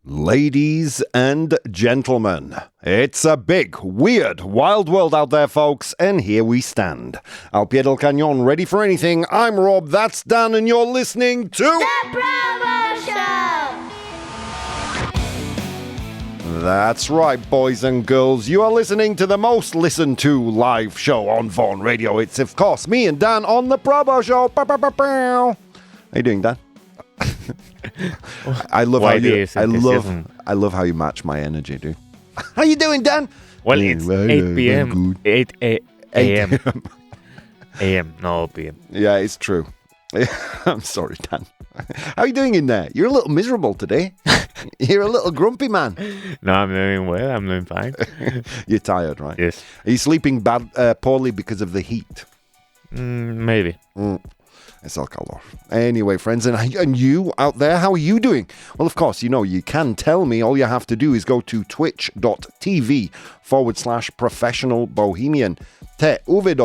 Ladies and gentlemen, it's a big, weird, wild world out there, folks, and here we stand. Al pie del cañón, ready for anything. I'm Rob, that's Dan, and you're listening to... The ProBoh Show! That's right, boys and girls. You are listening to the most listened to live show on Vaughan Radio. It's, of course, me and Dan on the ProBoh Show. How you doing, Dan? I love how you match my energy, dude. How you doing, Dan? Well, it's 8 p.m. 8 a.m. a.m. No p.m. Yeah, it's true. I'm sorry, Dan. How you doing in there? You're a little miserable today. You're a little grumpy man. No, I'm doing well. I'm doing fine. You're tired, right? Yes. Are you sleeping poorly because of the heat? Maybe. It's el calor. Anyway, friends, and you out there, how are you doing? Well, of course, you know, you can tell me. All you have to do is go to twitch.tv/professional bohemian. twitch.tv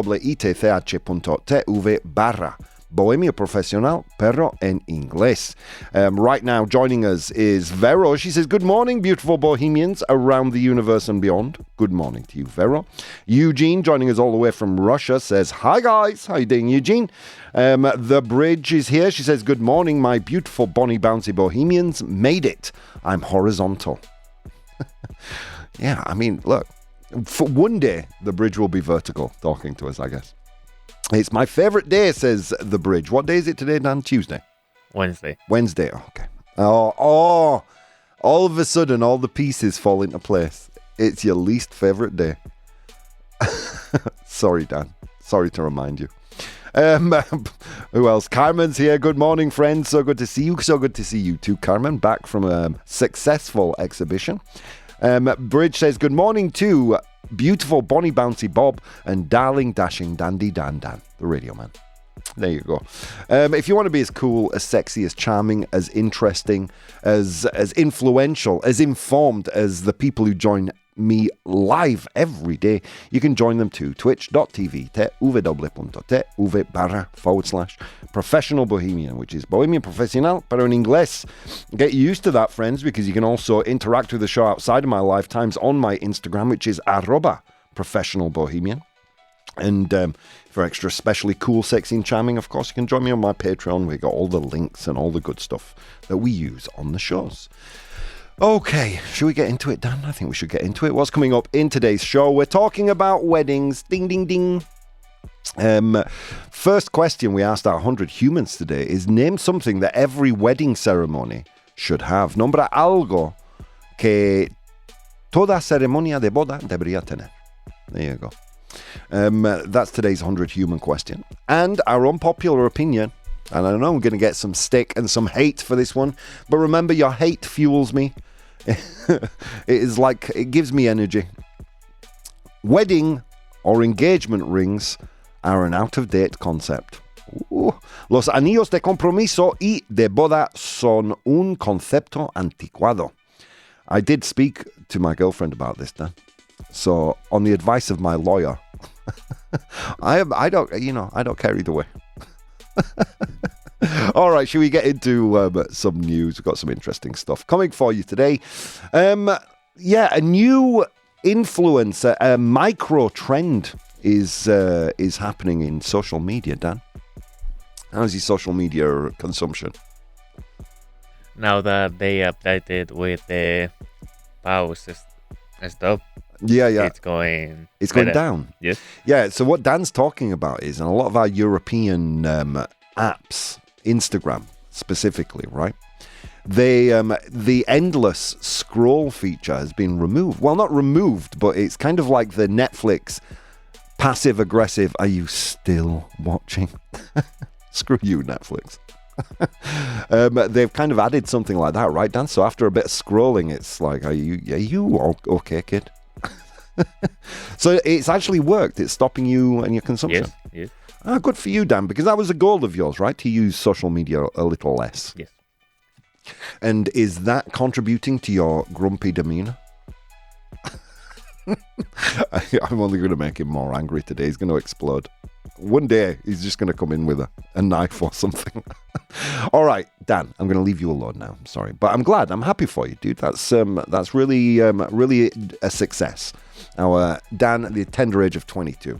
Bohemio Profesional, pero en inglés. Right now, joining us is Vero. She says, good morning, beautiful bohemians around the universe and beyond. Good morning to you, Vero. Eugene, joining us all the way from Russia, says, hi, guys. How you doing, Eugene? The Bridge is here. She says, good morning, my beautiful bonny bouncy bohemians. Made it. I'm horizontal. Yeah, I mean, look, for one day, the Bridge will be vertical talking to us, I guess. It's my favorite day, says the Bridge. What day is it today, Dan? Tuesday? Wednesday. Wednesday, okay. Oh, all of a sudden, all the pieces fall into place. It's your least favorite day. Sorry, Dan. Sorry to remind you. Who else? Carmen's here. Good morning, friends. So good to see you. So good to see you too, Carmen. Back from a successful exhibition. Bridge says, good morning to beautiful Bonnie Bouncy Bob and darling dashing dandy Dan, the radio man. There you go. If you want to be as cool, as sexy, as charming, as interesting, as influential, as informed as the people who join me live every day, you can join them to twitch.tv/professional bohemian, which is Bohemian Profesional, pero en inglés. Get used to that, friends, because you can also interact with the show outside of my lifetimes on my Instagram, which is @professionalbohemian. And for extra especially cool, sexy and charming, of course, you can join me on my Patreon. We got all the links and all the good stuff that we use on the shows. Okay, should we get into it, Dan? I think we should get into it. What's coming up in today's show? We're talking about weddings. Ding, ding, ding. First question we asked our 100 humans today is, name something that every wedding ceremony should have. Nombra algo que toda ceremonia de boda debería tener. There you go. That's today's 100 human question. And our unpopular opinion. And I know I'm going to get some stick and some hate for this one. But remember, your hate fuels me. It gives me energy. Wedding or engagement rings are an out-of-date concept. Los anillos de compromiso y de boda son un concepto anticuado. I did speak to my girlfriend about this, Dan. So, on the advice of my lawyer, I don't care either way. All right, should we get into some news? We've got some interesting stuff coming for you today. A new influencer, a micro trend is happening in social media, Dan. How's your social media consumption? Now that they updated with the pause stuff. Yeah. It's going down. Yes. Yeah, so what Dan's talking about is, in a lot of our European apps, Instagram specifically, right? The endless scroll feature has been removed. Well, not removed, but it's kind of like the Netflix passive-aggressive, are you still watching? Screw you, Netflix. They've kind of added something like that, right, Dan? So after a bit of scrolling, it's like, are you okay, kid? So it's actually worked. It's stopping you and your consumption. Yes. Good for you, Dan, because that was a goal of yours, right? To use social media a little less. Yes. And is that contributing to your grumpy demeanor? I'm only going to make him more angry today. He's going to explode. One day, he's just going to come in with a knife or something. All right, Dan, I'm going to leave you alone now. I'm sorry. But I'm glad. I'm happy for you, dude. That's really a success. Now, Dan, at the tender age of 22,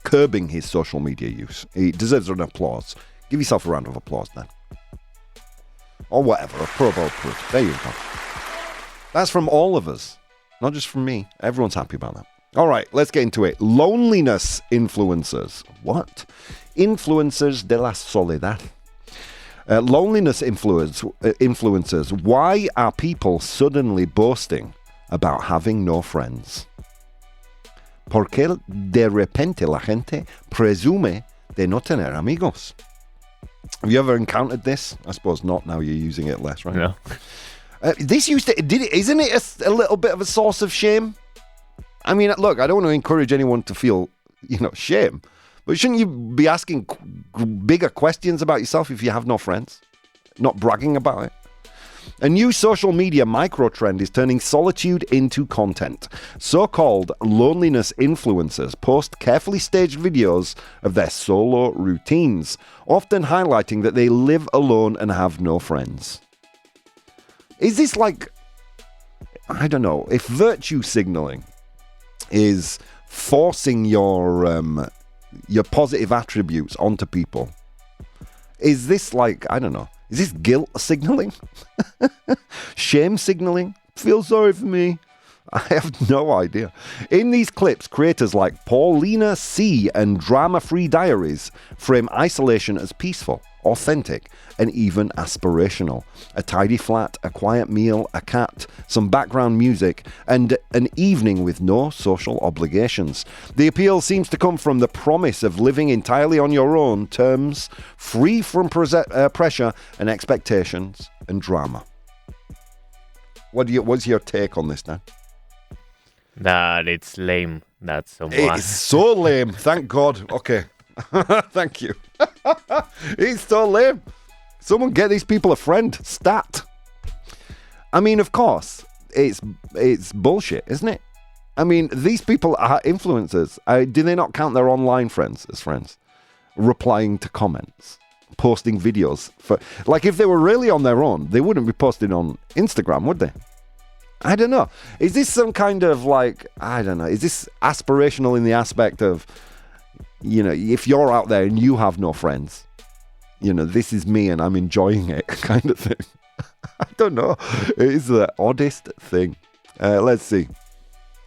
curbing his social media use. He deserves an applause. Give yourself a round of applause, Dan. Or whatever, a ProBoh proof. There you go. That's from all of us. Not just from me. Everyone's happy about that. All right, let's get into it. Loneliness influencers. What? Influencers de la soledad. Loneliness influencers. Why are people suddenly boasting about having no friends? ¿Por qué de repente la gente presume de no tener amigos? Have you ever encountered this? I suppose not. Now you're using it less, right? No. Isn't it a little bit of a source of shame? I mean, look, I don't want to encourage anyone to feel, shame. But shouldn't you be asking bigger questions about yourself if you have no friends? Not bragging about it? A new social media micro-trend is turning solitude into content. So-called loneliness influencers post carefully staged videos of their solo routines, often highlighting that they live alone and have no friends. Is this like, I don't know, if virtue signaling is forcing your positive attributes onto people, is this like, I don't know, is this guilt signaling? Shame signaling? Feel sorry for me? I have no idea. In these clips, creators like Paulina C. and Drama Free Diaries frame isolation as peaceful, authentic, and even aspirational. A tidy flat, a quiet meal, a cat, some background music, and an evening with no social obligations. The appeal seems to come from the promise of living entirely on your own terms, free from pressure and expectations and drama. What's your take on this, Dan? That it's lame. That's so much. It's so lame. Thank God. Okay. Thank you. It's so lame. Someone get these people a friend. Stat. I mean, of course, it's bullshit, isn't it? I mean, these people are influencers. Do they not count their online friends as friends? Replying to comments, posting videos. Like, if they were really on their own, they wouldn't be posting on Instagram, would they? I don't know. Is this some kind of like, I don't know, is this aspirational in the aspect of, if you're out there and you have no friends, this is me and I'm enjoying it kind of thing. I don't know. It is the oddest thing. Let's see.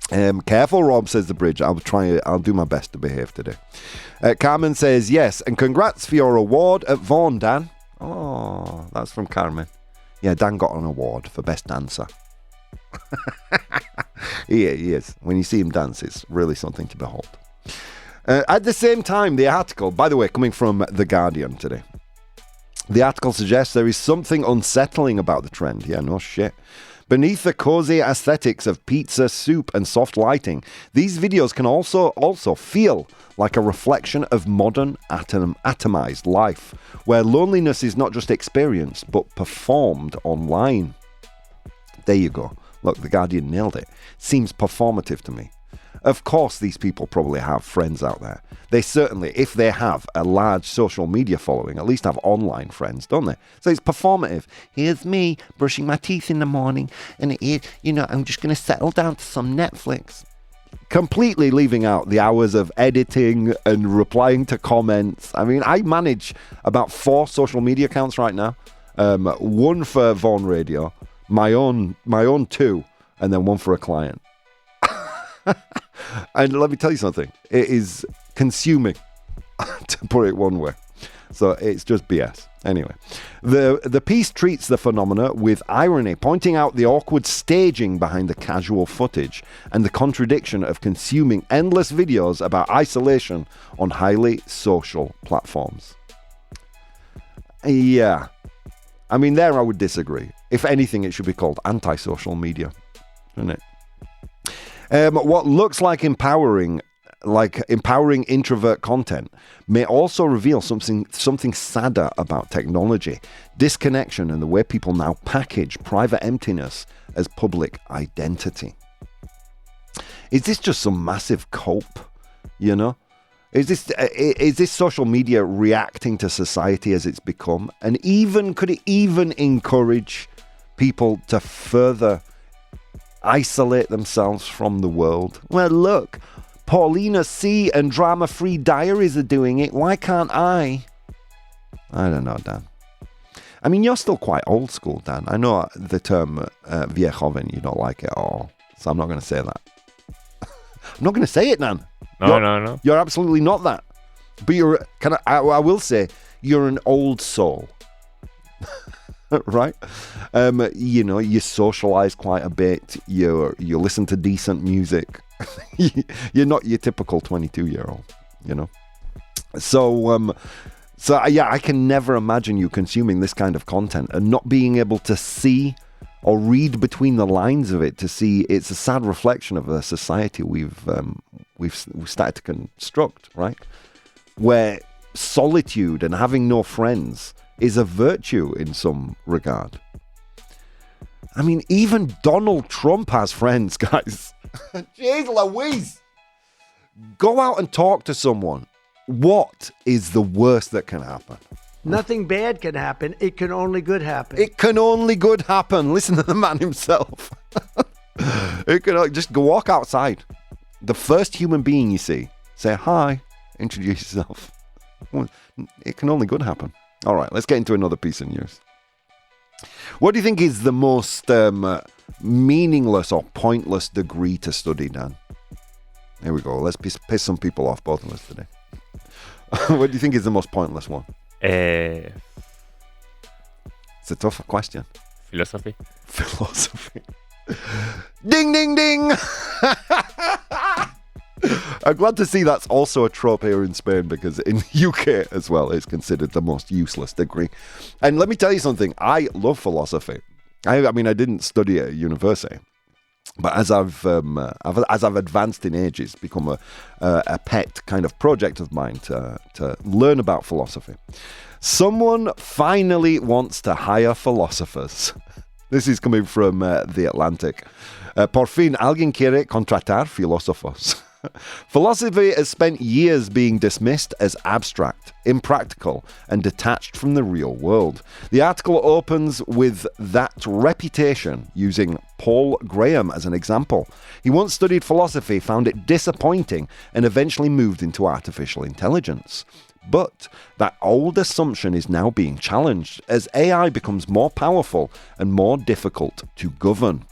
Careful, Rob, says the bridge. I'll do my best to behave today. Carmen says, yes, and congrats for your award at Vaughan, Dan. Oh, that's from Carmen. Yeah, Dan got an award for best dancer. He is. When you see him dance, it's really something to behold. At the same time, the article, by the way, coming from The Guardian today, the article suggests there is something unsettling about the trend. Yeah, no shit. Beneath the cozy aesthetics of pizza, soup, and soft lighting, these videos can also feel like a reflection of modern atomized life, where loneliness is not just experienced, but performed online. There you go. Look, The Guardian nailed it. Seems performative to me. Of course, these people probably have friends out there. They certainly, if they have a large social media following, at least have online friends, don't they? So it's performative. Here's me brushing my teeth in the morning, and I'm just going to settle down to some Netflix. Completely leaving out the hours of editing and replying to comments. I mean, I manage about 4 social media accounts right now. One for Vaughan Radio, my own 2, and then one for a client. And let me tell you something, it is consuming, to put it one way. So it's just BS. Anyway, the piece treats the phenomena with irony, pointing out the awkward staging behind the casual footage and the contradiction of consuming endless videos about isolation on highly social platforms. Yeah. I mean, there I would disagree. If anything, it should be called anti-social media, shouldn't it? What looks like empowering introvert content may also reveal something sadder about technology, disconnection, and the way people now package private emptiness as public identity. Is this just some massive cope, Is this social media reacting to society as it's become? And could it even encourage people to further isolate themselves from the world? Well, look, Paulina C. and Drama Free Diaries are doing it. Why can't I? I don't know, Dan. I mean, you're still quite old school, Dan. I know the term viejoven, you don't like it at all. So I'm not going to say that. I'm not going to say it, Dan. No. You're absolutely not that. But I will say, you're an old soul. Right? You socialize quite a bit. You listen to decent music. You're not your typical 22-year-old, So, I can never imagine you consuming this kind of content and not being able to see or read between the lines of it to see it's a sad reflection of the society we've started to construct, right? Where solitude and having no friends is a virtue in some regard. I mean, even Donald Trump has friends, guys. Jeez Louise! Go out and talk to someone. What is the worst that can happen? Nothing bad can happen. It can only good happen. It can only good happen. Listen to the man himself. It can just go walk outside. The first human being you see, say hi, introduce yourself. Well, it can only good happen. All right, let's get into another piece of news. What do you think is the most meaningless or pointless degree to study, Dan? Here we go. Let's piss some people off, both of us today. What do you think is the most pointless one? It's a tough question. Philosophy. Ding, ding, ding! I'm glad to see that's also a trope here in Spain, because in the UK as well, it's considered the most useless degree. And let me tell you something. I love philosophy. I mean, I didn't study at university. But as I've advanced in age, it's become a pet kind of project of mine to learn about philosophy. Someone finally wants to hire philosophers. This is coming from The Atlantic. Por fin alguien quiere contratar filósofos. Philosophy has spent years being dismissed as abstract, impractical, and detached from the real world. The article opens with that reputation, using Paul Graham as an example. He once studied philosophy, found it disappointing, and eventually moved into artificial intelligence. But that old assumption is now being challenged as AI becomes more powerful and more difficult to govern.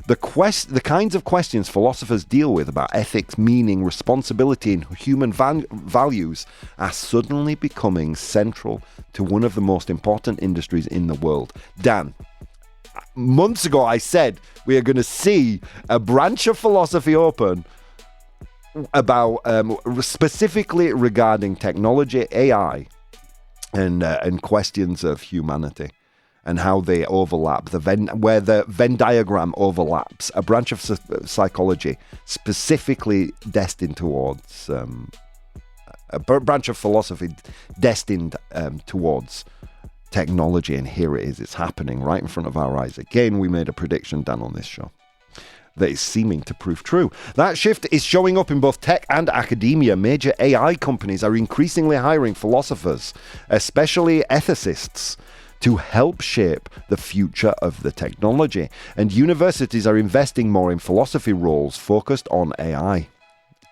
The kinds of questions philosophers deal with about ethics, meaning, responsibility, and human values are suddenly becoming central to one of the most important industries in the world. Dan, months ago I said we are going to see a branch of philosophy open about specifically regarding technology, AI, and questions of humanity and how they overlap, where the Venn diagram overlaps, a branch of psychology specifically destined towards a branch of philosophy destined towards technology, and here it is. It's happening right in front of our eyes. Again, we made a prediction, Dan, on this show that is seeming to prove true. That shift is showing up in both tech and academia. Major AI companies are increasingly hiring philosophers, especially ethicists, to help shape the future of the technology. And universities are investing more in philosophy roles focused on AI.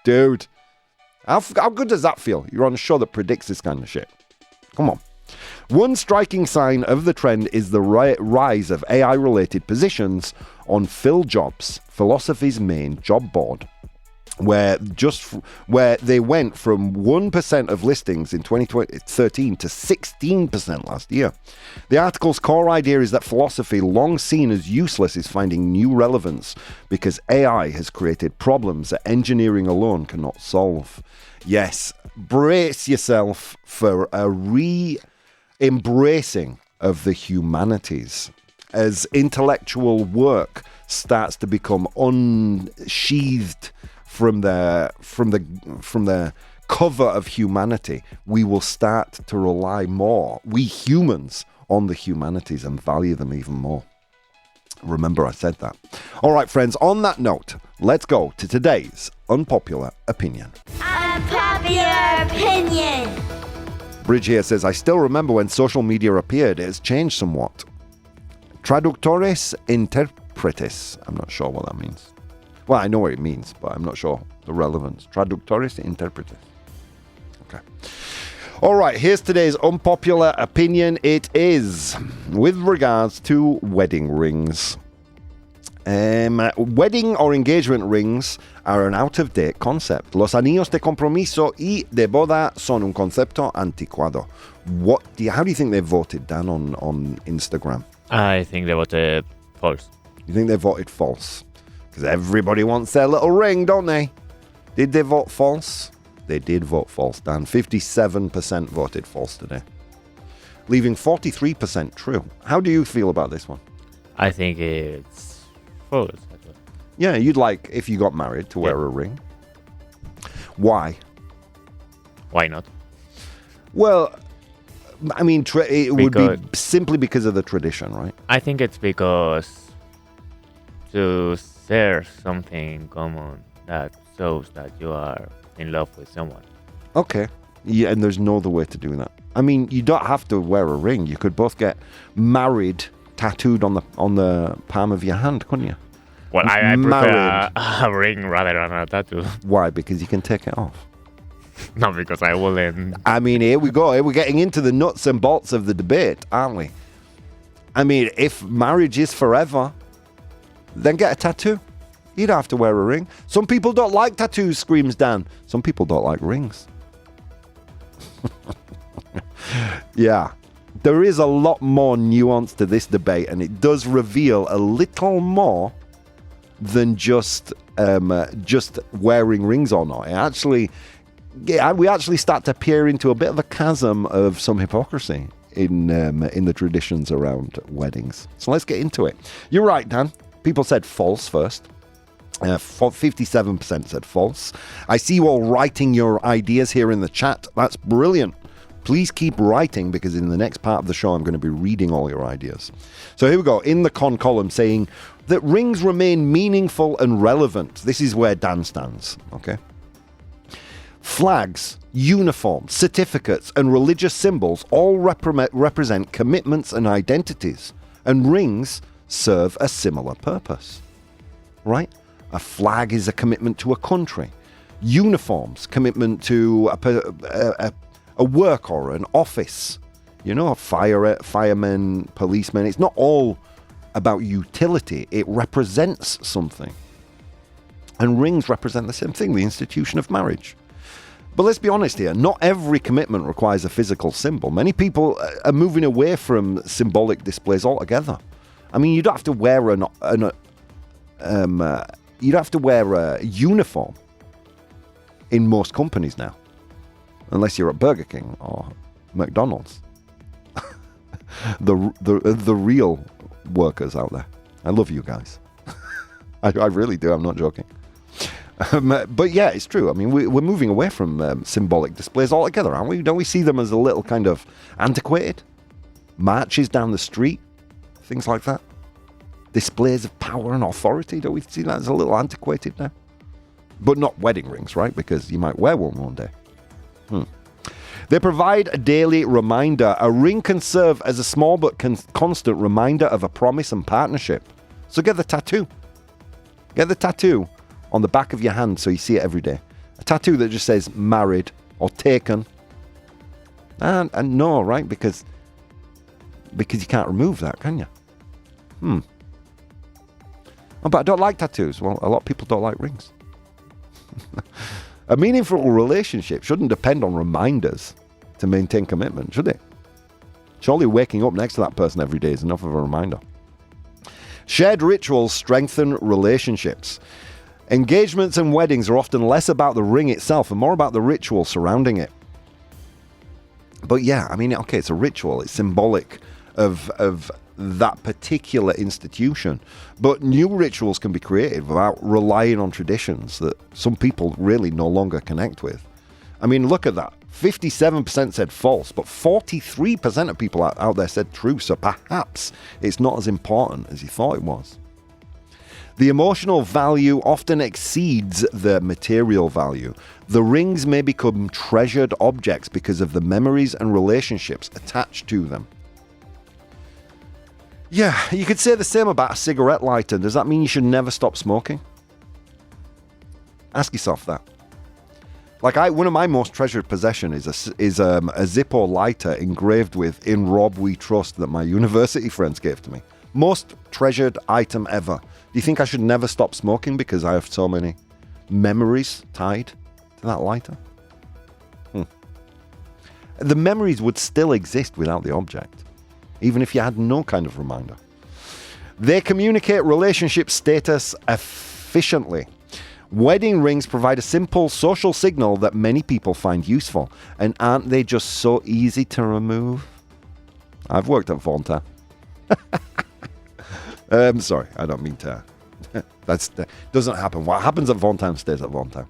Dude, how good does that feel? You're on a show that predicts this kind of shit. Come on. One striking sign of the trend is the rise of AI-related positions on PhilJobs, philosophy's main job board, where they went from 1% of listings in 2013 to 16% last year. The article's core idea is that philosophy, long seen as useless, is finding new relevance because AI has created problems that engineering alone cannot solve. Yes, brace yourself for a embracing of the humanities as intellectual work starts to become unsheathed from the cover of humanity. We will start to rely more, we humans, on the humanities and value them even more. Remember, I said that. All right, friends, on that note, let's go to today's unpopular opinion. Unpopular unpopular opinion. Bridge here says, I still remember when social media appeared. It has changed somewhat. Traductores interpretes. I'm not sure what that means. Well, I know what it means, but I'm not sure the relevance. Traductores interpretes. Okay. All right, here's today's unpopular opinion. It is with regards to wedding rings. Wedding or engagement rings are an out-of-date concept. Los anillos de compromiso y de boda son un concepto anticuado. How do you think they voted, Dan, on Instagram? I think they voted false. You think they voted false? Because everybody wants their little ring, don't they? Did they vote false? They did vote false, Dan. 57% voted false today, leaving 43% true. How do you feel about this one? I think it's false. Yeah, you'd like, if you got married, to wear a ring. Why? Why not? Well, I mean, it would be simply because of the tradition, right? I think it's because to share something common that shows that you are in love with someone. Okay. Yeah, and there's no other way to do that. I mean, you don't have to wear a ring. You could both get married tattooed on the palm of your hand, couldn't you? Well, I prefer a ring rather than a tattoo. Why? Because you can take it off. Not because I wouldn't. I mean, here we go. We're getting into the nuts and bolts of the debate, aren't we? I mean, if marriage is forever, then get a tattoo. You don't have to wear a ring. Some people don't like tattoos, screams Dan. Some people don't like rings. Yeah. There is a lot more nuance to this debate, and it does reveal a little more than just wearing rings or not. We actually start to peer into a bit of a chasm of some hypocrisy in the traditions around weddings. So let's get into it. You're right, Dan. People said false first. 57% said false. I see you all writing your ideas here in the chat. That's brilliant. Please keep writing, because in the next part of the show, I'm going to be reading all your ideas. So here we go. In the con column, saying that rings remain meaningful and relevant. This is where Dan stands. Okay. Flags, uniforms, certificates, and religious symbols all represent commitments and identities, and rings serve a similar purpose. Right? A flag is a commitment to a country. Uniforms, commitment to a work or an office. You know, firemen, policemen. It's not all about utility. It represents something. And rings represent the same thing, the institution of marriage. But let's be honest here, not every commitment requires a physical symbol. Many people are moving away from symbolic displays altogether. I mean, you don't have to wear you don't have to wear a uniform in most companies now, unless you're at Burger King or McDonald's. the real workers out there. I love you guys. I really do. I'm not joking. But yeah, it's true. I mean, we're moving away from symbolic displays altogether, aren't we? Don't we see them as a little kind of antiquated? Marches down the street, things like that. Displays of power and authority. Don't we see that as a little antiquated now? But not wedding rings, right? Because you might wear one day. They provide a daily reminder. A ring can serve as a small but constant reminder of a promise and partnership. So get the tattoo. Get the tattoo on the back of your hand so you see it every day. A tattoo that just says married or taken. And no, right? Because you can't remove that, can you? Oh, but I don't like tattoos. Well, a lot of people don't like rings. A meaningful relationship shouldn't depend on reminders to maintain commitment, should it? Surely waking up next to that person every day is enough of a reminder. Shared rituals strengthen relationships. Engagements and weddings are often less about the ring itself and more about the ritual surrounding it. But yeah, I mean, okay, it's a ritual. It's symbolic of that particular institution. But new rituals can be created without relying on traditions that some people really no longer connect with. I mean, look at that. 57% said false, but 43% of people out there said true. So perhaps it's not as important as you thought it was. The emotional value often exceeds the material value. The rings may become treasured objects because of the memories and relationships attached to them. Yeah, you could say the same about a cigarette lighter. Does that mean you should never stop smoking? Ask yourself that. Like one of my most treasured possessions is a Zippo lighter engraved with "In Rob We Trust" that my university friends gave to me. Most treasured item ever. Do you think I should never stop smoking because I have so many memories tied to that lighter? The memories would still exist without the object, even if you had no kind of reminder. They communicate relationship status efficiently. Wedding rings provide a simple social signal that many people find useful. And aren't they just so easy to remove? I've worked at Vonta. Sorry, I don't mean to. That doesn't happen. What happens at Vontown stays at Vontown.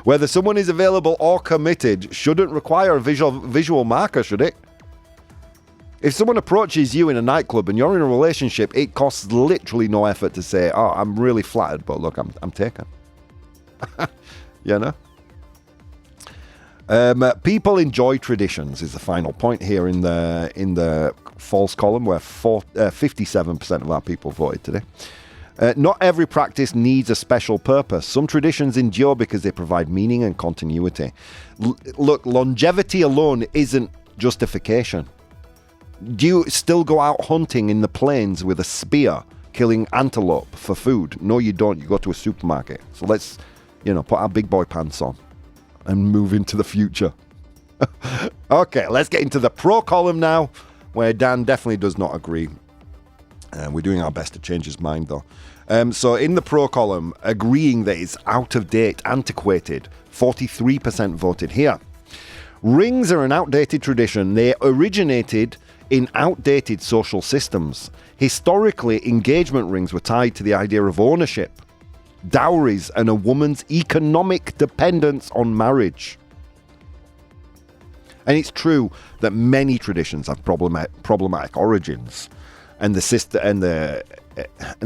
Whether someone is available or committed shouldn't require a visual marker, should it? If someone approaches you in a nightclub and you're in a relationship, it costs literally no effort to say, "Oh, I'm really flattered, but look, I'm taken." You know? People enjoy traditions is the final point here in the false column, where 57% of our people voted today. Not every practice needs a special purpose. Some traditions endure because they provide meaning and continuity. Look, longevity alone isn't justification. Do you still go out hunting in the plains with a spear, killing antelope for food? No, you don't. You go to a supermarket. So let's, put our big boy pants on and move into the future. Okay, let's get into the pro column now, where Dan definitely does not agree. We're doing our best to change his mind, though. So in the pro column, agreeing that it's out of date, antiquated, 43% voted here. Rings are an outdated tradition. They originated in outdated social systems. Historically, engagement rings were tied to the idea of ownership, dowries, and a woman's economic dependence on marriage. And it's true that many traditions have problematic origins, and the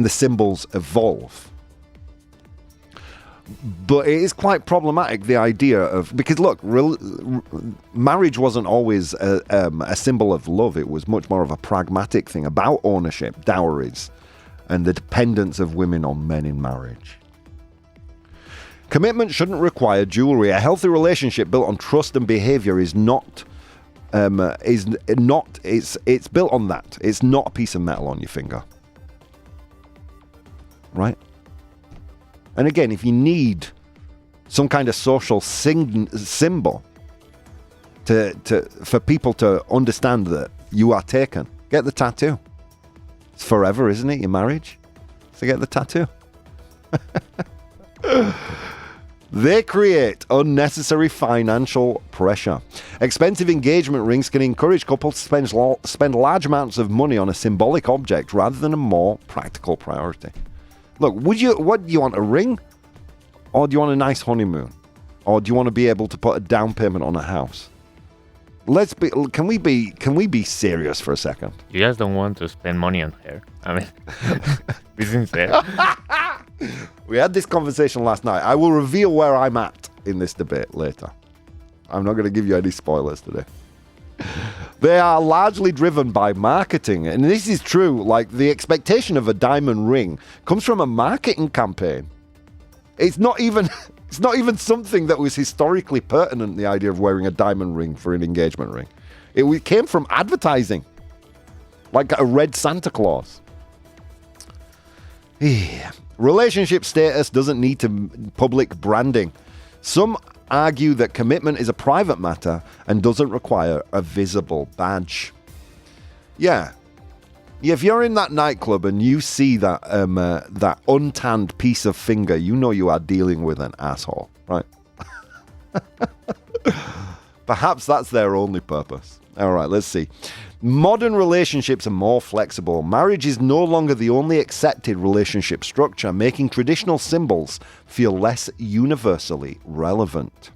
symbols evolve. But it is quite problematic, the idea of, because look, marriage wasn't always a symbol of love. It was much more of a pragmatic thing about ownership, dowries, and the dependence of women on men in marriage. Commitment shouldn't require jewelry. A healthy relationship built on trust and behavior is not. It's built on that. It's not a piece of metal on your finger, right? And again, if you need some kind of social symbol for people to understand that you are taken, get the tattoo. It's forever, isn't it, your marriage? So get the tattoo. They create unnecessary financial pressure. Expensive engagement rings can encourage couples to spend large amounts of money on a symbolic object rather than a more practical priority. Look, what do you want, a ring? Or do you want a nice honeymoon? Or do you want to be able to put a down payment on a house? Can we be serious for a second? You just don't want to spend money on hair. I mean, be sincere. We had this conversation last night. I will reveal where I'm at in this debate later. I'm not going to give you any spoilers today. They are largely driven by marketing. And this is true. Like, the expectation of a diamond ring comes from a marketing campaign. It's not even something that was historically pertinent, the idea of wearing a diamond ring for an engagement ring. It came from advertising. Like a red Santa Claus. Relationship status doesn't need public branding. Some argue that commitment is a private matter and doesn't require a visible badge. Yeah, if you're in that nightclub and you see that that untanned piece of finger, you know you are dealing with an asshole, right? Perhaps that's their only purpose. All right, let's see. Modern relationships are more flexible. Marriage is no longer the only accepted relationship structure, making traditional symbols feel less universally relevant.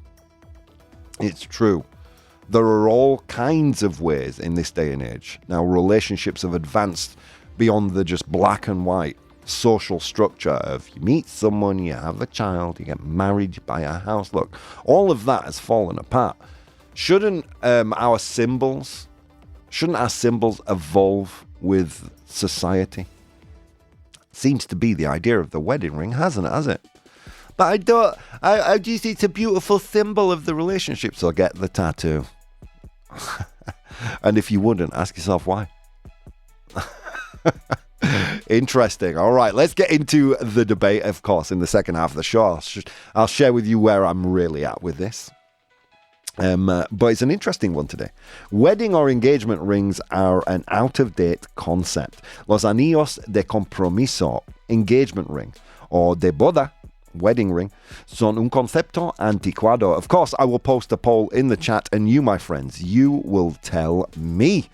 It's true. There are all kinds of ways in this day and age. Now, relationships have advanced beyond the just black and white. social structure of you meet someone, you have a child, you get married, you buy a house. Look, all of that has fallen apart. Shouldn't our symbols evolve with society? Seems to be the idea of the wedding ring, hasn't it? But I just, it's a beautiful symbol of the relationship, so get the tattoo. And if you wouldn't, ask yourself why. Interesting. All right, let's get into the debate, of course, in the second half of the show. I'll share with you where I'm really at with this. But it's an interesting one today. Wedding or engagement rings are an out-of-date concept. Los anillos de compromiso, engagement ring, or de boda, wedding ring, son un concepto anticuado. Of course, I will post a poll in the chat, and you, my friends, you will tell me.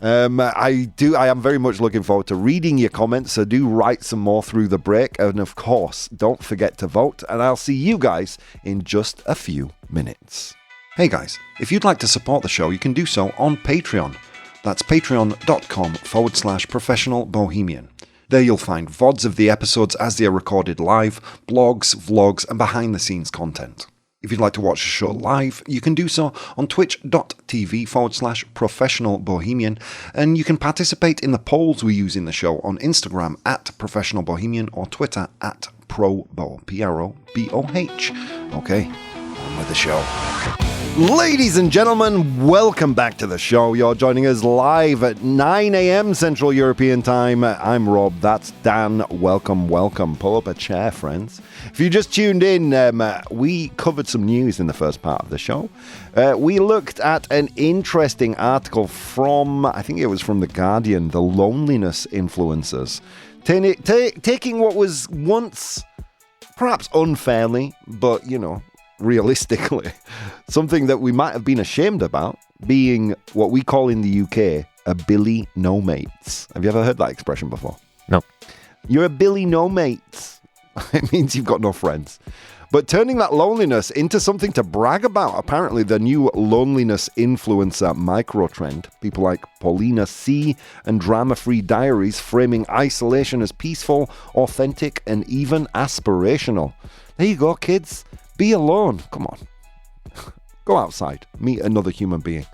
I am very much looking forward to reading your comments, so do write some more through the break. And of course, don't forget to vote, and I'll see you guys in just a few minutes. Hey guys, if you'd like to support the show, you can do so on Patreon. That's patreon.com/professional bohemian. There you'll find VODs of the episodes as they are recorded live, blogs, vlogs, and behind-the-scenes content. If you'd like to watch the show live, you can do so on twitch.tv/professional bohemian, and you can participate in the polls we use in the show on Instagram @professional bohemian or Twitter @ProBoh, PROBOH. Okay, on with the show. Ladies and gentlemen, welcome back to the show. You're joining us live at 9 a.m. Central European Time. I'm Rob, that's Dan. Welcome. Pull up a chair, friends. If you just tuned in, we covered some news in the first part of the show. We looked at an interesting article from, I think it was from The Guardian, the loneliness influencers. Taking what was once, perhaps unfairly, but, realistically, something that we might have been ashamed about, being what we call in the UK a Billy No Mates. Have you ever heard that expression before? No. You're a Billy No Mates. It means you've got no friends. But turning that loneliness into something to brag about, apparently the new loneliness influencer microtrend, people like Paulina C. and Drama Free Diaries framing isolation as peaceful, authentic, and even aspirational. There you go, kids. Be alone. Come on. Go outside. Meet another human being.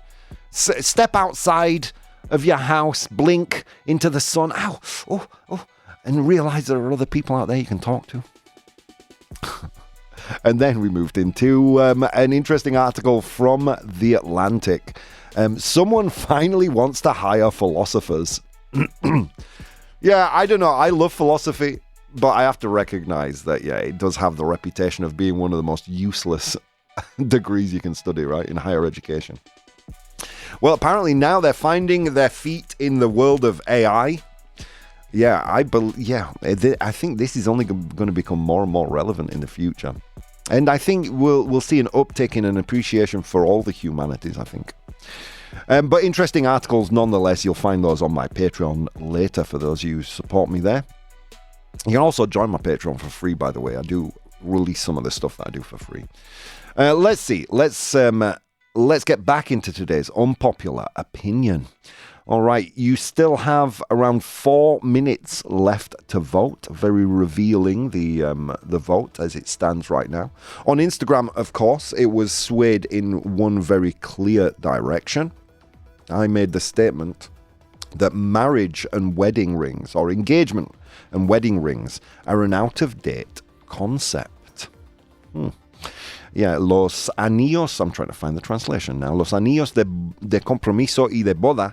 Step outside of your house. Blink into the sun. Ow. Oh. And realize there are other people out there you can talk to. And then we moved into an interesting article from The Atlantic. Someone finally wants to hire philosophers. Yeah, I don't know. I love philosophy. But I have to recognize that, it does have the reputation of being one of the most useless degrees you can study, right, in higher education. Well, apparently now they're finding their feet in the world of AI. I think this is only going to become more and more relevant in the future. And I think we'll see an uptick in an appreciation for all the humanities, I think. But interesting articles nonetheless. You'll find those on my Patreon later for those of you who support me there. You can also join my Patreon for free, by the way. I do release some of the stuff that I do for free. Let's see. Let's get back into today's unpopular opinion. All right, you still have around 4 minutes left to vote. Very revealing, the vote as it stands right now. On Instagram, of course, it was swayed in one very clear direction. I made the statement that marriage and wedding rings, or engagement and wedding rings, are an out-of-date concept. Los anillos, I'm trying to find the translation now. Los anillos de compromiso y de boda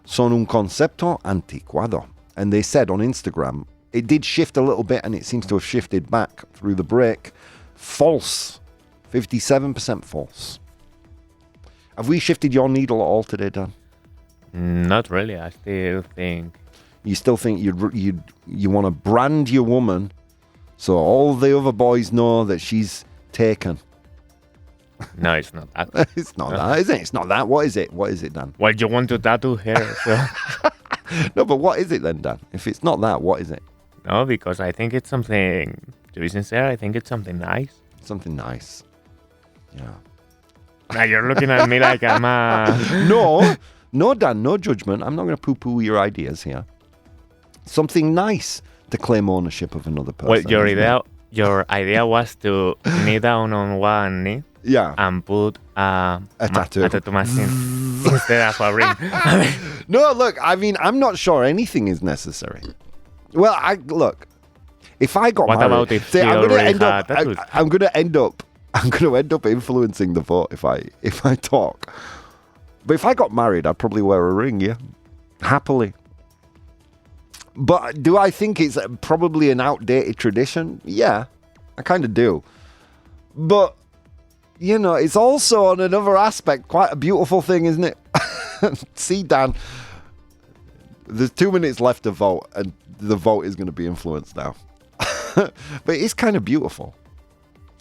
son un concepto anticuado. And they said on Instagram, it did shift a little bit, and it seems to have shifted back through the break. False. 57% false. Have we shifted your needle at all today, Dan? Not really. I still think. You still think you want to brand your woman so all the other boys know that she's taken? No, it's not that. It's not that, is it? It's not that. What is it? What is it, Dan? Well, you want to tattoo her. So. No, but what is it then, Dan? If it's not that, what is it? No, because I think it's something, to be sincere, I think it's something nice. Something nice. Yeah. Now you're looking at me like I'm a... No, Dan, no judgment. I'm not going to poo-poo your ideas here. Something nice. to claim ownership of another person. Well, isn't it? your idea was to knee down on one knee Yeah. and put A tattoo. a tattoo machine instead of a ring. No, look, I mean, I'm not sure anything is necessary. Well, look, if I got What married, about if see, he I'm gonna already end up, had tattoos? I'm gonna end up influencing the vote if I talk. But if I got married, I'd probably wear a ring, yeah, happily. But do I think it's probably an outdated tradition? Yeah, I kind of do. But you know, it's also on another aspect quite a beautiful thing, isn't it? See, Dan, there's 2 minutes left to vote, and the vote is going to be influenced now. But it's kind of beautiful.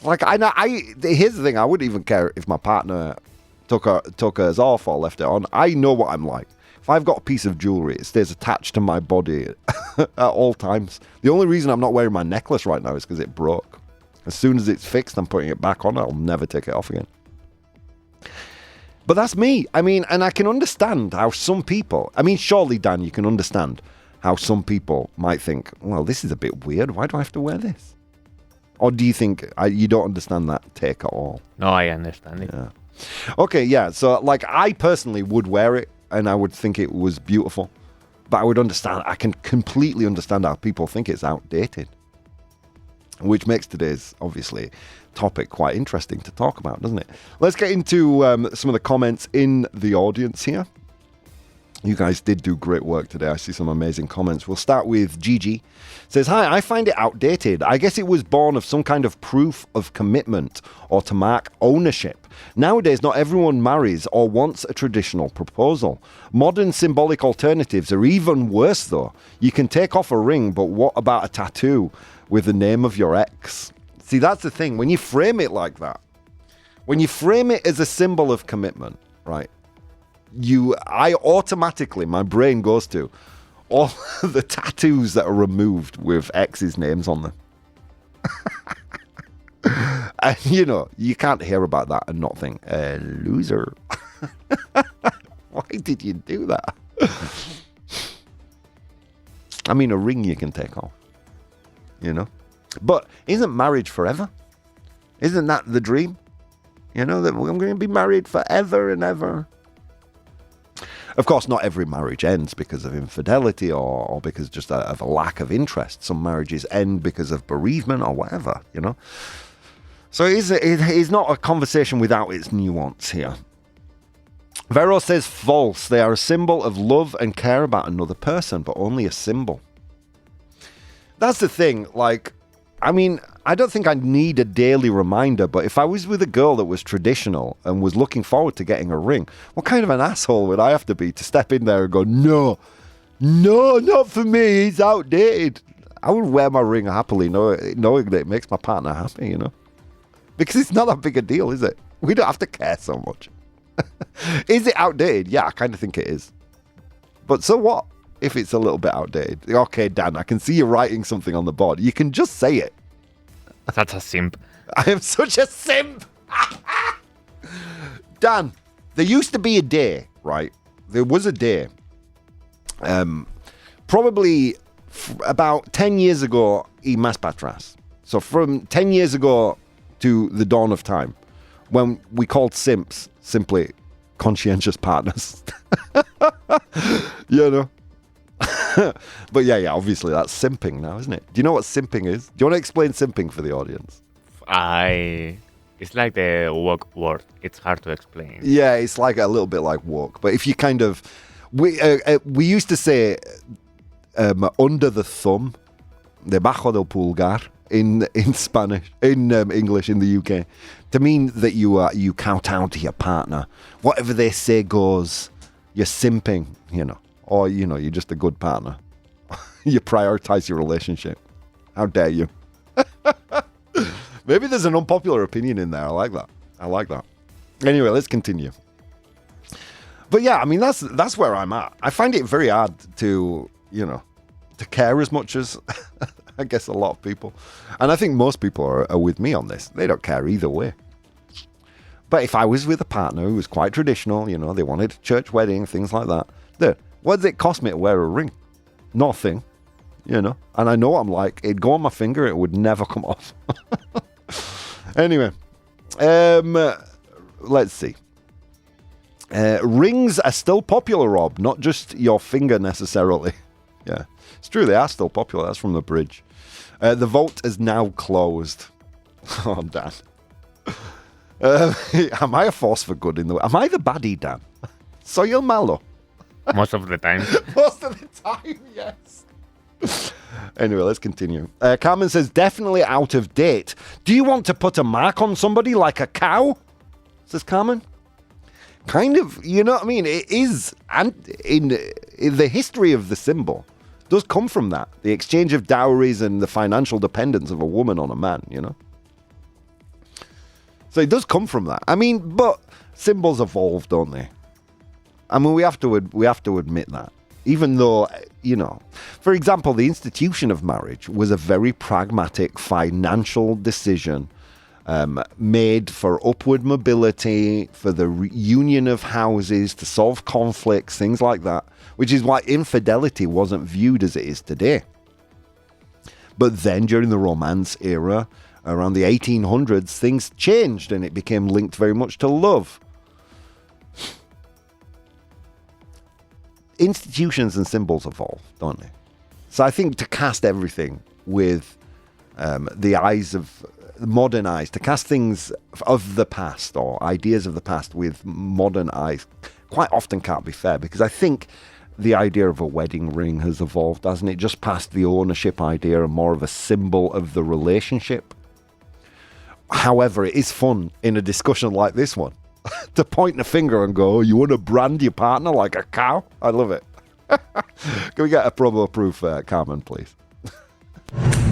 Like, here's the thing, I wouldn't even care if my partner took hers off or left it on. I know what I'm like. If I've got a piece of jewelry, it stays attached to my body at all times. The only reason I'm not wearing my necklace right now is because it broke. As soon as it's fixed, I'm putting it back on. I'll never take it off again. But that's me. I mean, and I can understand how some people... I mean, surely, Dan, you can understand how some people might think, well, this is a bit weird. Why do I have to wear this? Or do you think you don't understand that take at all? No, I understand it. Yeah. Okay, yeah. So, like, I personally would wear it, and I would think it was beautiful. But I would understand... I can completely understand how people think it's outdated. Which makes today's, obviously, topic quite interesting to talk about, doesn't it? Let's get into some of the comments in the audience here. You guys did do great work today. I see some amazing comments. We'll start with Gigi. Says, hi, I find it outdated. I guess it was born of some kind of proof of commitment or to mark ownership. Nowadays, not everyone marries or wants a traditional proposal. Modern symbolic alternatives are even worse, though. You can take off a ring, but what about a tattoo with the name of your ex? See, that's the thing. When you frame it like that, when you frame it as a symbol of commitment, right? I automatically, my brain goes to all the tattoos that are removed with ex's names on them. And, you know, you can't hear about that and not think, loser. Why did you do that? I mean, a ring you can take off, you know? But isn't marriage forever? Isn't that the dream? You know, that I'm going to be married forever and ever. Of course, not every marriage ends because of infidelity or because just of a lack of interest. Some marriages end because of bereavement or whatever, you know. So it is not a conversation without its nuance here. Vero says false. They are a symbol of love and care about another person, but only a symbol. That's the thing, like, I mean, I don't think I need a daily reminder, but if I was with a girl that was traditional and was looking forward to getting a ring, what kind of an asshole would I have to be to step in there and go, no, not for me, it's outdated. I would wear my ring happily, knowing that it makes my partner happy, you know? Because it's not that big a deal, is it? We don't have to care so much. Is it outdated? Yeah, I kind of think it is. But so what? If it's a little bit outdated. Okay, Dan, I can see you writing something on the board. You can just say it. That's a simp. I am such a simp. Dan, there used to be a day, right? There was a day. Probably about 10 years ago, y más para atrás. So from 10 years ago to the dawn of time, when we called simps simply conscientious partners. You know? But yeah, obviously that's simping now, isn't it? Do you know what simping is? Do you want to explain simping for the audience? It's like the woke word. It's hard to explain. Yeah, it's like a little bit like woke. But if you kind of... We used to say under the thumb, debajo del pulgar, in Spanish, in English, in the UK, to mean that you kowtow to your partner. Whatever they say goes. You're simping, you know. Or, you know, you're just a good partner. You prioritize your relationship. How dare you? Maybe there's an unpopular opinion in there. I like that. Anyway, let's continue. But yeah, I mean, that's where I'm at. I find it very hard to, you know, to care as much as I guess a lot of people. And I think most people are with me on this. They don't care either way. But if I was with a partner who was quite traditional, you know, they wanted a church wedding, things like that, what does it cost me to wear a ring? Nothing. you know. And I know what I'm like. It'd go on my finger. It would never come off. Anyway, let's see. Rings are still popular, Rob. Not just your finger necessarily. Yeah, it's true. They are still popular. That's from the bridge. The vote is now closed. Oh, Dan. Am I a force for good in the... Am I the baddie, Dan? Soy el malo. Most of the time. Most of the time, yes. Anyway, let's continue. Carmen says, definitely out of date. Do you want to put a mark on somebody like a cow? Says Carmen. Kind of, you know what I mean? It is, and in the history of the symbol, does come from that. The exchange of dowries and the financial dependence of a woman on a man, you know? So it does come from that. I mean, but symbols evolve, don't they? I mean, we have to admit that. Even though, you know, for example, the institution of marriage was a very pragmatic financial decision made for upward mobility, for the union of houses, to solve conflicts, things like that, which is why infidelity wasn't viewed as it is today. But then during the Romance era, around the 1800s, things changed and it became linked very much to love. Institutions and symbols evolve, don't they? So I think to cast everything with the eyes of modern eyes, to cast things of the past or ideas of the past with modern eyes quite often can't be fair, because I think the idea of a wedding ring has evolved, hasn't it? Just past the ownership idea and more of a symbol of the relationship. However, it is fun in a discussion like this one to point a finger and go, oh, you want to brand your partner like a cow? I love it. Can we get a ProBoh proof, Carmen, please?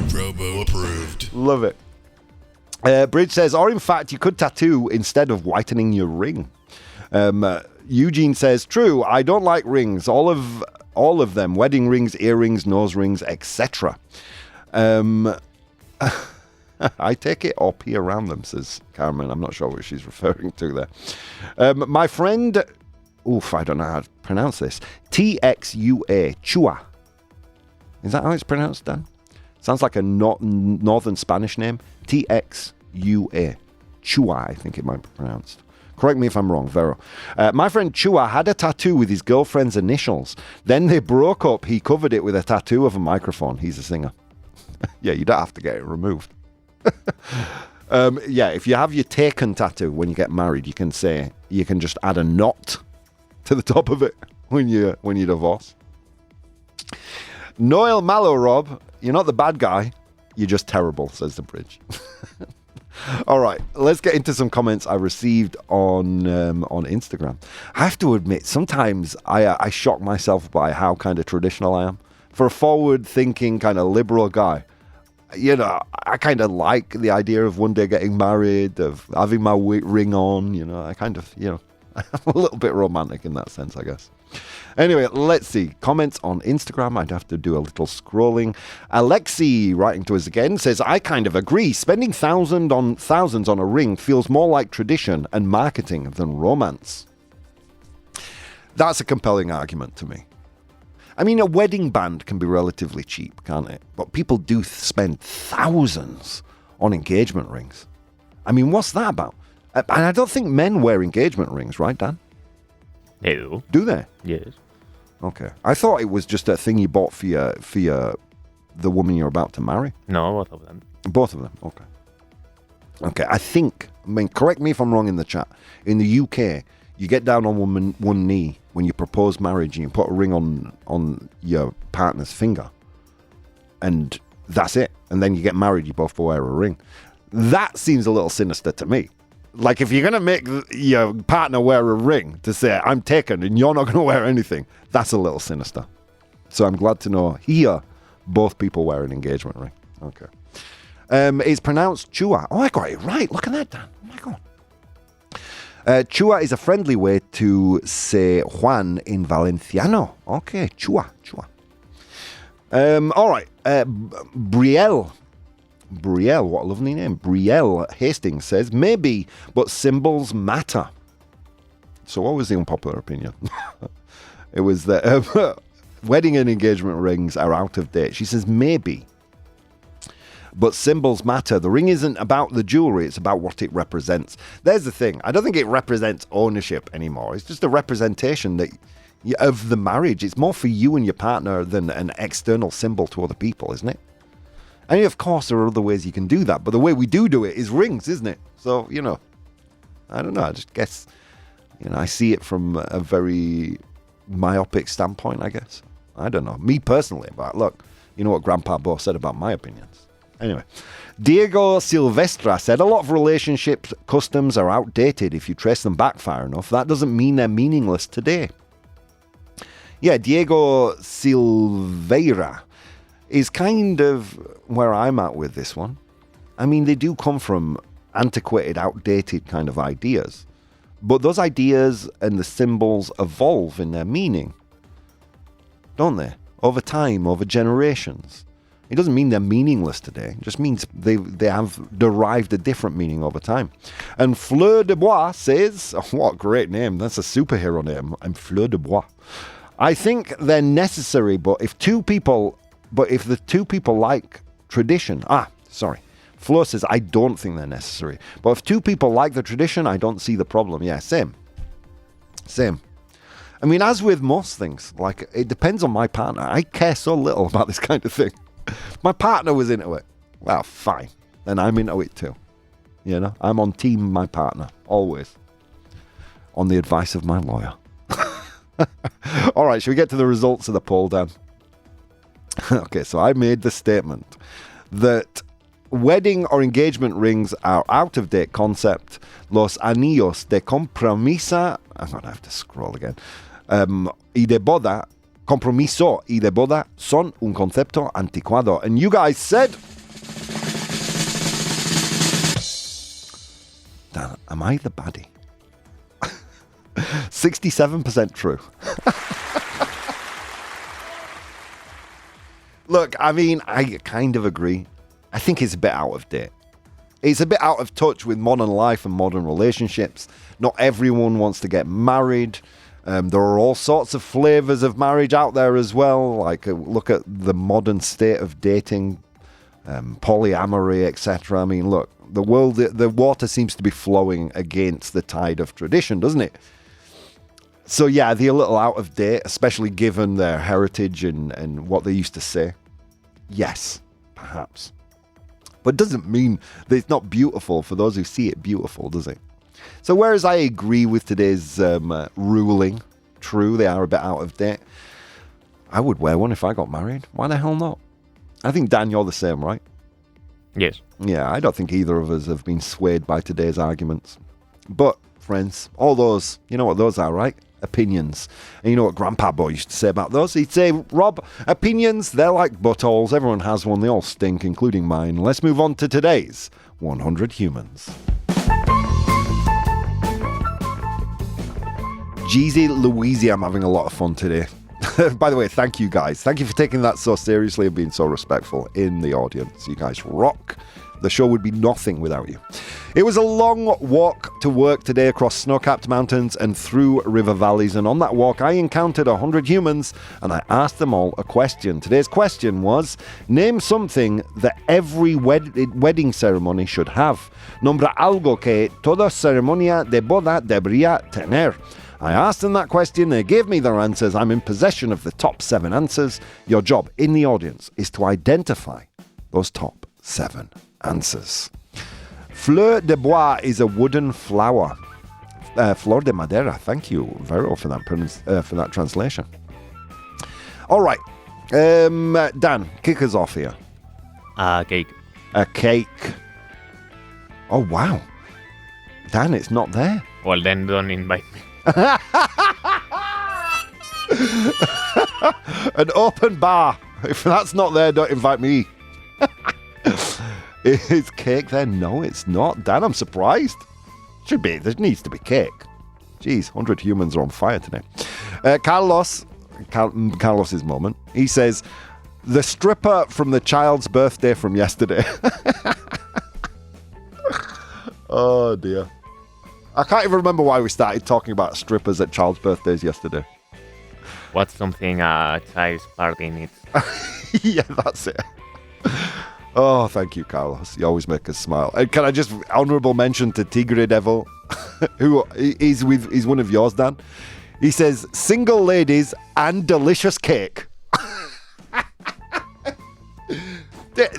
ProBoh approved. Love it. Bridge says, or in fact, you could tattoo instead of whitening your ring. Eugene says, true, I don't like rings. All of them, wedding rings, earrings, nose rings, etc. I take it or pee around them, says Carmen. I'm not sure what she's referring to there. My friend, I don't know how to pronounce this. TXUA, Chua. Is that how it's pronounced, Dan? Sounds like a northern Spanish name. TXUA. Chua, I think it might be pronounced. Correct me if I'm wrong, Vero. My friend Chua had a tattoo with his girlfriend's initials. Then they broke up. He covered it with a tattoo of a microphone. He's a singer. Yeah, you don't have to get it removed. Yeah, if you have your taken tattoo when you get married, you can just add a knot to the top of it when you divorce. Noel Mallow, Rob, you're not the bad guy. You're just terrible, says the bridge. All right, let's get into some comments I received on Instagram. I have to admit, sometimes I shock myself by how kind of traditional I am. For a forward-thinking kind of liberal guy, you know, I kind of like the idea of one day getting married, of having my ring on, you know. I kind of, you know, I'm a little bit romantic in that sense, I guess. Anyway, let's see. Comments on Instagram. I'd have to do a little scrolling. Alexi, writing to us again, says, I kind of agree. Spending thousands on a ring feels more like tradition and marketing than romance. That's a compelling argument to me. I mean, a wedding band can be relatively cheap, can't it? But people do spend thousands on engagement rings. I mean, what's that about? And I don't think men wear engagement rings, right, Dan? They do. Do they? Yes. Okay. I thought it was just a thing you bought for the woman you're about to marry. No, both of them. Both of them. Okay. Okay. I mean, correct me if I'm wrong in the chat. In the UK, you get down on one knee when you propose marriage and you put a ring on your partner's finger. And that's it. And then you get married, you both wear a ring. That seems a little sinister to me. Like, if you're going to make your partner wear a ring to say, I'm taken and you're not going to wear anything, that's a little sinister. So I'm glad to know here both people wear an engagement ring. Okay. It's pronounced Chua. Oh, I got it right. Look at that, Dan. Oh, my God. Chua is a friendly way to say Juan in Valenciano. Okay, Chua. All right. Brielle, what a lovely name. Brielle Hastings says, maybe, but symbols matter. So what was the unpopular opinion? It was that wedding and engagement rings are out of date. She says, maybe. But symbols matter. The ring isn't about the jewelry, it's about what it represents. There's the thing. I don't think it represents ownership anymore. It's just a representation of the marriage. It's more for you and your partner than an external symbol to other people, isn't it? And of course, there are other ways you can do that. But the way we do it is rings, isn't it? So, I don't know. I just guess, I see it from a very myopic standpoint, I guess. I don't know. Me personally, but look, you know what Grandpa Bo said about my opinions. Anyway, Diego Silvestra said, a lot of relationship customs are outdated if you trace them back far enough. That doesn't mean they're meaningless today. Yeah, Diego Silveira is kind of where I'm at with this one. I mean, they do come from antiquated, outdated kind of ideas. But those ideas and the symbols evolve in their meaning, don't they? Over time, over generations. It doesn't mean they're meaningless today. It just means they have derived a different meaning over time. And Fleur de Bois says, what a great name. That's a superhero name. I'm Fleur de Bois. I think they're necessary, but if the two people like tradition... Fleur says, I don't think they're necessary. But if two people like the tradition, I don't see the problem. Yeah, same. I mean, as with most things, like, it depends on my partner. I care so little about this kind of thing. My partner was into it. Well, fine. Then I'm into it too. I'm on team my partner. Always. On the advice of my lawyer. All right, shall we get to the results of the poll, Dan? Okay, so I made the statement that wedding or engagement rings are out-of-date concept. Los anillos de compromisa... I'm going to have to scroll again. Y de boda... Compromiso y de boda son un concepto anticuado. And you guys said... Dan, am I the baddie? 67% true. Look, I mean, I kind of agree. I think it's a bit out of date. It's a bit out of touch with modern life and modern relationships. Not everyone wants to get married. There are all sorts of flavors of marriage out there as well. Like, look at the modern state of dating, polyamory, etc. I mean, look, the water seems to be flowing against the tide of tradition, doesn't it? So yeah, they're a little out of date, especially given their heritage and what they used to say. Yes, perhaps. But it doesn't mean that it's not beautiful for those who see it beautiful, does it? So whereas I agree with today's ruling, true, they are a bit out of date, I would wear one if I got married. Why the hell not? I think, Dan, you're the same, right? Yes. Yeah, I don't think either of us have been swayed by today's arguments. But, friends, all those, you know what those are, right? Opinions. And you know what Grandpa Bo used to say about those? He'd say, Rob, opinions, they're like buttholes. Everyone has one. They all stink, including mine. Let's move on to today's 100 Humans. Jeezy Louise, I'm having a lot of fun today. By the way, thank you guys. Thank you for taking that so seriously and being so respectful in the audience. You guys rock. The show would be nothing without you. It was a long walk to work today across snow-capped mountains and through river valleys. And on that walk, I encountered 100 humans and I asked them all a question. Today's question was, name something that every wedding ceremony should have. Nombra algo que toda ceremonia de boda debería tener. I asked them that question, they gave me their answers. I'm in possession of the top 7 answers. Your job in the audience is to identify those top 7 answers. Fleur de bois is a wooden flower. Flor de madera. Thank you, Vero, for that translation. All right. Dan, kick us off here. Cake. A cake. Oh, wow. Dan, it's not there. Well, then don't invite me. An open bar. If that's not there, don't invite me. Is cake there? No, it's not. Dan, I'm surprised. Should be. There needs to be cake. Jeez, 100 humans are on fire today. Carlos's moment. He says, the stripper from the child's birthday from yesterday. Oh, dear. I can't even remember why we started talking about strippers at child's birthdays yesterday. What's something a child's party needs? Yeah, that's it. Oh, thank you, Carlos. You always make us smile. And can I just honourable mention to Tigre Devil, who is one of yours, Dan? He says, single ladies and delicious cake.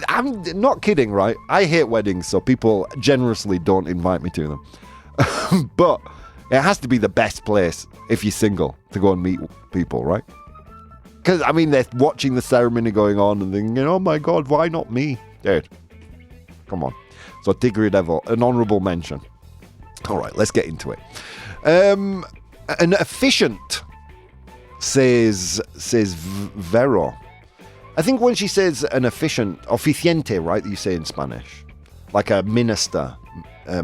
I'm not kidding, right? I hate weddings, so people generously don't invite me to them. But it has to be the best place if you're single to go and meet people, right? Because, I mean, they're watching the ceremony going on and thinking, oh my God, why not me? Dude, come on. So Tigre Devil, an honourable mention. All right, let's get into it. An efficient, says Vero. I think when she says an efficient, eficiente, right, that you say in Spanish, like a minister,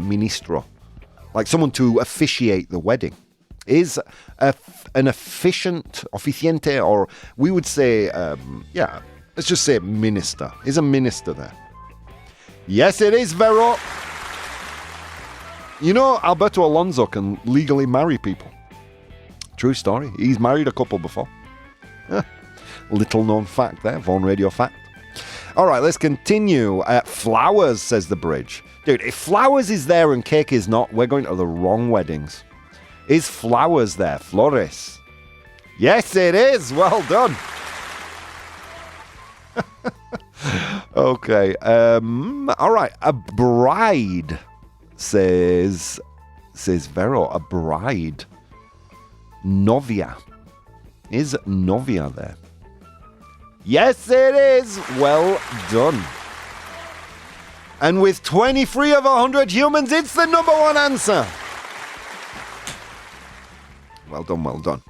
ministro, like someone to officiate the wedding, is an efficient, eficiente, or we would say, let's just say minister. Is a minister there? Yes, it is, Vero. You know, Alberto Alonso can legally marry people. True story. He's married a couple before. Little known fact there, Vaughan Radio fact. All right, let's continue. Flowers, says the bridge. Dude, if flowers is there and cake is not, we're going to the wrong weddings. Is flowers there? Flores. Yes, it is. Well done. Okay. All right. A bride, says Vero. A bride. Novia. Is novia there? Yes, it is. Well done. And with 23 of 100 humans, it's the number one answer. Well done, well done.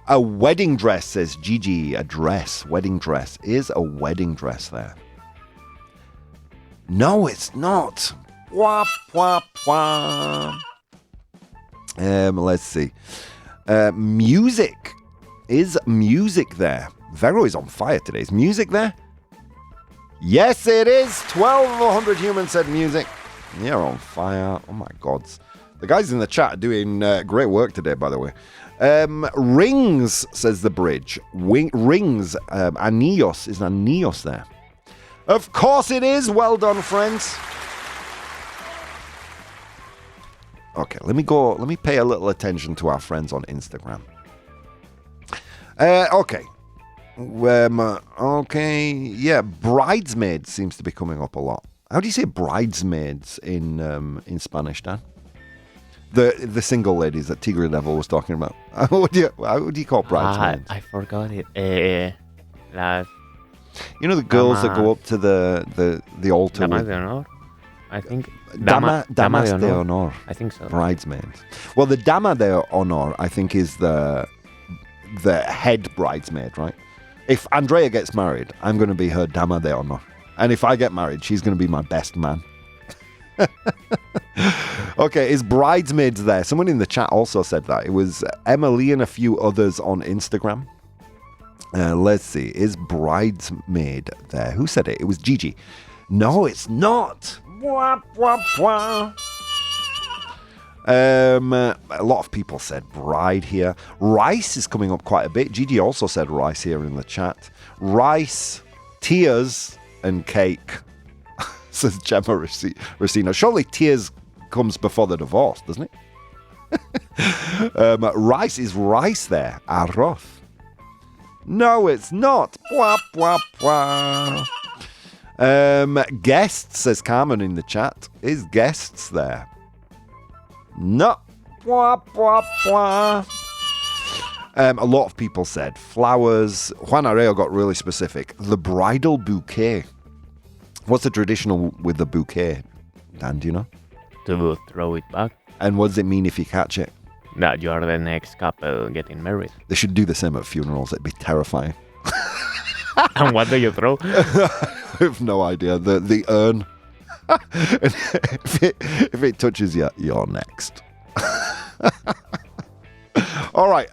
A wedding dress, says Gigi. A dress, wedding dress. Is a wedding dress there? No, it's not. Wah, wah, wah. Let's see. Music. Is music there? Vero is on fire today. Is music there? Yes, it is. 12 of 100 humans said music. You're on fire. Oh, my God. The guys in the chat are doing great work today, by the way. Rings, says the bridge. Rings. Anillos. Is anillos there? Of course it is. Well done, friends. Okay, let me pay a little attention to our friends on Instagram. Okay. Okay, yeah, bridesmaids seems to be coming up a lot. How do you say bridesmaids in Spanish, Dan? The single ladies that Tigre Devil was talking about. How would you call bridesmaids? I forgot it. Las You know the girls that go up to the altar. Damas with, de honor. I think Damas de honor. I think so. Bridesmaids. Well, the dama de honor, I think, is the head bridesmaid, right? If Andrea gets married, I'm going to be her dama de honor. And if I get married, she's going to be my best man. Okay, is bridesmaids there? Someone in the chat also said that. It was Emily and a few others on Instagram. Let's see. Is bridesmaid there? Who said it? It was Gigi. No, it's not. Wah, wah, wah. A lot of people said bride here. Rice is coming up quite a bit. Gigi also said rice here in the chat. Rice, tears, and cake, says Gemma Racina. Surely tears comes before the divorce, doesn't it? Rice, is rice there? Arroz. No, it's not. Bwah, bwah, bwah. Guests, says Carmen in the chat. Is guests there? No. Bwah, bwah, bwah. A lot of people said flowers. Juan Areo got really specific. The bridal bouquet. What's the traditional with the bouquet? Dan, do you know? To throw it back. And what does it mean if you catch it? That you are the next couple getting married. They should do the same at funerals. It'd be terrifying. And what do you throw? I have no idea. The urn. if it touches you, you're next. All right.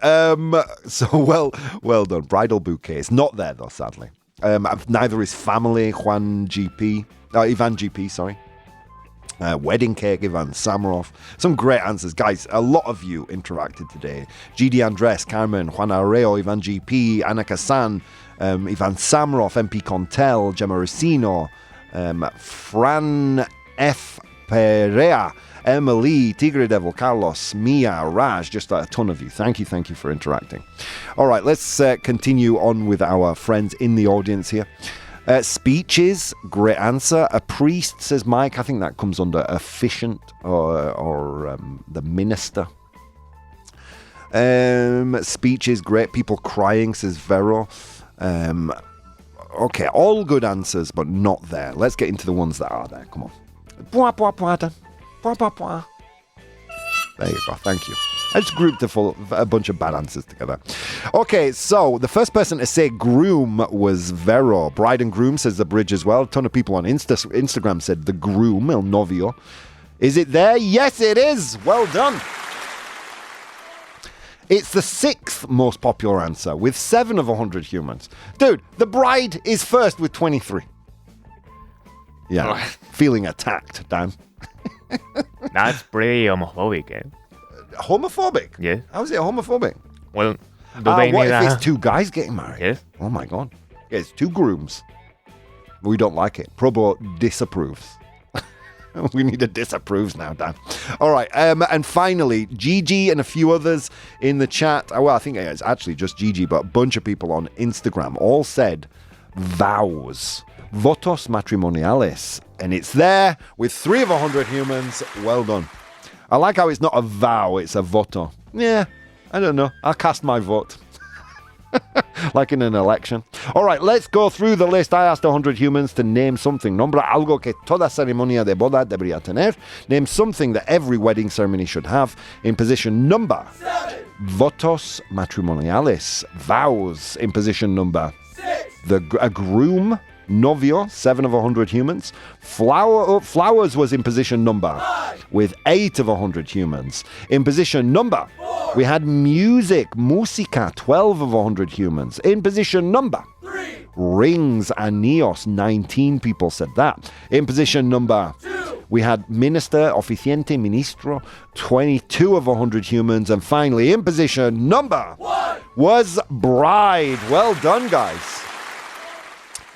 So well done. Bridal bouquet. It's not there though, sadly. Neither is family. Ivan GP. Sorry. Wedding cake, Ivan Samaroff. Some great answers. Guys, a lot of you interacted today. GD Andres, Carmen, Juan Arreo, Ivan GP, Anna Kasan, Ivan Samaroff, MP Contel, Gemma Racino, Fran F. Perea, Emily, Tigre Devil, Carlos, Mia, Raj, just a ton of you. Thank you for interacting. All right, let's continue on with our friends in the audience here. Speeches, great answer. A priest, says Mike. I think that comes under efficient or the minister. Speeches, great. People crying, says Vero. Okay, all good answers, but not there. Let's get into the ones that are there. Come on. There you go. Thank you. I just grouped a bunch of bad answers together. Okay, so the first person to say groom was Vero. Bride and groom says the bridge as well. A ton of people on Instagram said the groom, el novio. Is it there? Yes, it is. Well done. It's the 6th most popular answer with 7 of 100 humans. Dude, the bride is first with 23. Yeah, feeling attacked, Dan. That's pretty homophobic, eh? Homophobic? Yes. How is it homophobic? Well, they what need if it's 2 guys getting married? Yes. Oh my God. Yeah, it's 2 grooms. We don't like it. ProBoh disapproves. We need a disapproves now, Dan. All right. And finally, Gigi and a few others in the chat. Well, I think it's actually just Gigi, but a bunch of people on Instagram all said vows. Votos matrimoniales. And it's there with 3 of 100 humans. Well done. I like how it's not a vow, it's a voto. Yeah, I don't know. I'll cast my vote. Like in an election. All right, let's go through the list. I asked 100 humans to name something. Nombra algo que toda ceremonia de boda debería tener. Name something that every wedding ceremony should have. In position number 7. Votos matrimoniales. Vows. In position number 6. A groom. Novio, 7 of 100 humans. Flowers was in position number 5 with 8 of 100 humans. In position number 4, we had music, música, 12 of 100 humans. In position number 3, rings, anillos, 19 people said that. In position number 2, we had minister, oficiante, ministro, 22 of 100 humans. And finally, in position number 1 was bride. Well done, guys.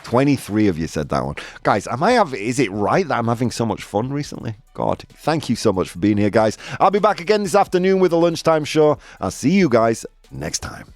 23 of you said that one. Guys, is it right that I'm having so much fun recently? God, thank you so much for being here, guys. I'll be back again this afternoon with a lunchtime show. I'll see you guys next time.